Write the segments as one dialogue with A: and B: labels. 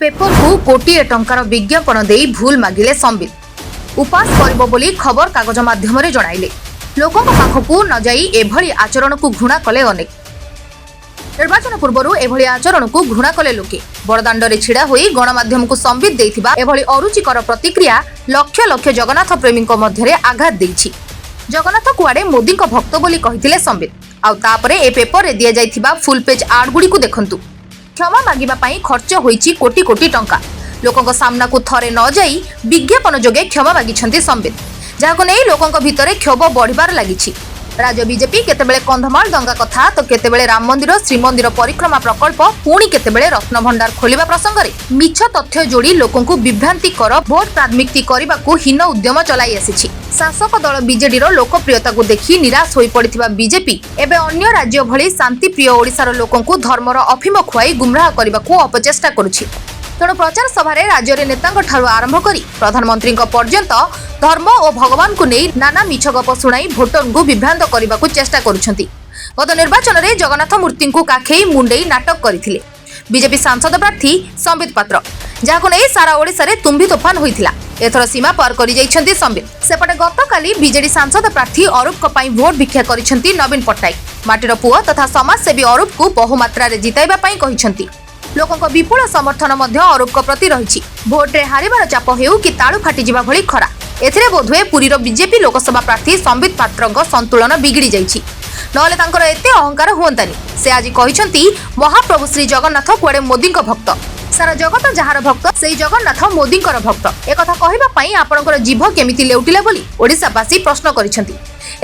A: Paper को कोटी टंकार विज्ञापन दे भूल मागिले संबित उपास करिबो बोली खबर कागज माध्यम रे जणाइले लोकक पाखकु न जाई एभली आचरण को घृणा कले अनेक। निर्वाचन पूर्व एभली आचरण को घृणा कले लोके बड़दाण्ड छिड़ा होई गणमाध्यम को संबित देथिबा एभली अरुचिकर प्रतिक्रिया लक्ष लक्ष जगन्नाथ प्रेमी मध्य आघात देछि। जगन्नाथ कुआडे मोदी भक्त बोली कहिथिले संबित आउ तापरे ए पेपर रे दिया जाइथिबा फुल पेज आर्ट गुडी को देखंतु। क्षमा मागिबा पई खर्च होईछि कोटी कोटी टंका लोकक सामना को थरे न जाई विज्ञापन जोगे क्षमा मागिछंती संबित जाको नै लोकक भितरे क्षोभ बढ़िबार लागिछि। राज्य बीजेपी केतेबेले कंधमाल दंगा कथा तो केतेबेले राम मंदिर श्रीमंदिर परिक्रमा प्रकल्प पुणी केतेबेले रत्न भंडार खोलिबा प्रसंग रे मिछ तथ्य जोड़ी लोकंकु विभ्रांति कर भोट प्राथमिकति करबाकू हीन उद्यम चलाई आसीछि। शासक दल बीजेडी रो लोकप्रियता को देखि निराश होई पड़िथिबा बीजेपी एबे अन्य राज्य भली शांति प्रिय ओडिसार लोकंकु धर्मर अफिम खुआई गुमराह करबाकू अपचेष्टा करुछि। तेणु प्रचार सभा राज्य नेतांक ठारू आरंभ करी प्रधानमंत्री पर्यंत धर्म और भगवान को नहीं नाना मिछ गप शुणाई भोटर को विभ्रांत करने को चेष्टा करुछंती। गत निर्वाचन में जगन्नाथ मूर्ति को काखेई मुंडेई नाटक करथिले बीजेपी सांसद प्रार्थी संबित पात्र जहां नहीं सारा ओडिशा रे तुम्बी तोफान होइथिला। एथर सीमा पार करि जाइछंती संबित। सेपटे गतकाली बीजेडी सांसद प्रार्थी अरूप पई भोट भिक्षा करिछंती नवीन पट्टनायक माटीर पुओ तथा समाजसेवी अरूप को बहुमात्रा रे जिताइबा पई कहिछंती। लोकंक विपुल समर्थन मध्य अरूप प्रति रही भोट रे हारिबार चाप हेउ कि ताळु फाटी जिबा भली खरा एथिरे बोधवे पुरीर बीजेपी लोकसभा प्रार्थी संबित पात्रक संतुलन बिगिड़ी जाइछि नले तांकर एते अहंकार हुंतानी। से आज कहिसंती महाप्रभु श्री जगन्नाथ कुआडे मोदीक भक्त सारा जगत जहार भक्त सेई जगन्नाथ मोदीकर भक्त ए कथा कहिबा पई आपनकर जीभ केमिति लेउटिला बोली ओडिसावासी प्रश्न करिसंती।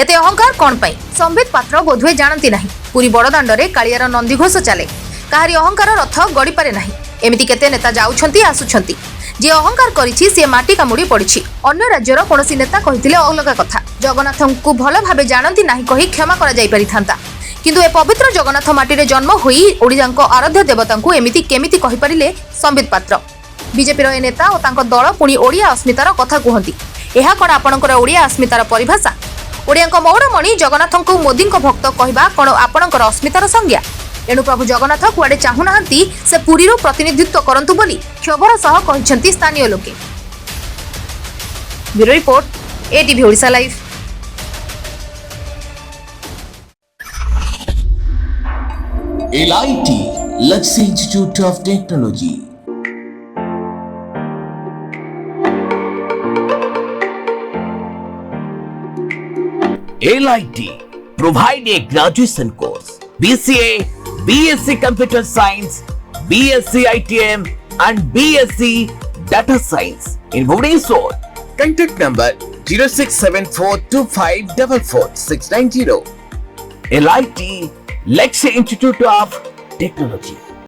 A: एते अहंकार कोन पई संबित पात्र बोधवे जानती नाही। पुरी बड़दाण्ड रे कालियार नंदीघोष चले काहारी अहंकार रथ गड़ी पारे नाही। एमिति केते नेता जाउछंती आसुछंती जे अहंकार करिछि से माटी कामुडी पड़िछि। अन्य राज्यर कोनोसी नेता कहिथिले अलगा कथा जगन्नाथଙ୍କୁ ଭଲ ଭାବେ जानती नाही कहि क्षमा करा जाई परिथांता किंतु ए पवित्र जगन्नाथ माटी रे जन्म होई ओडिजांको आराध्य देवतांको एमिति केमिति कहि परिले संबित पात्र। बीजेपी रो ए नेता ओ तांको दल पुणी ओडिया अस्मितार कथा कुहंती। एहा कोन आपणकर ओडिया अस्मितार परिभाषा? ओडियांको मौड़मणि जगन्नाथଙ୍କୁ मोदींको भक्त कहिबा कोन आपणकर अस्मितार संज्ञा? एणु प्रभु जगन्नाथ कुआडे चाहू नाहांती से पुरीरो प्रतिनिधित्व करंतु बोली क्षोभर सह कहिसंती स्थानीय लोके। Bureau report ATV Odisha live.
B: LIT Luxury Institute of Technology.
C: LIT provide a graduation course BCA, BSc Computer Science, BSc ITM and BSc Data Science in Bhubaneswar. Contact number 067425444690. LIT Luxury Institute of Technology.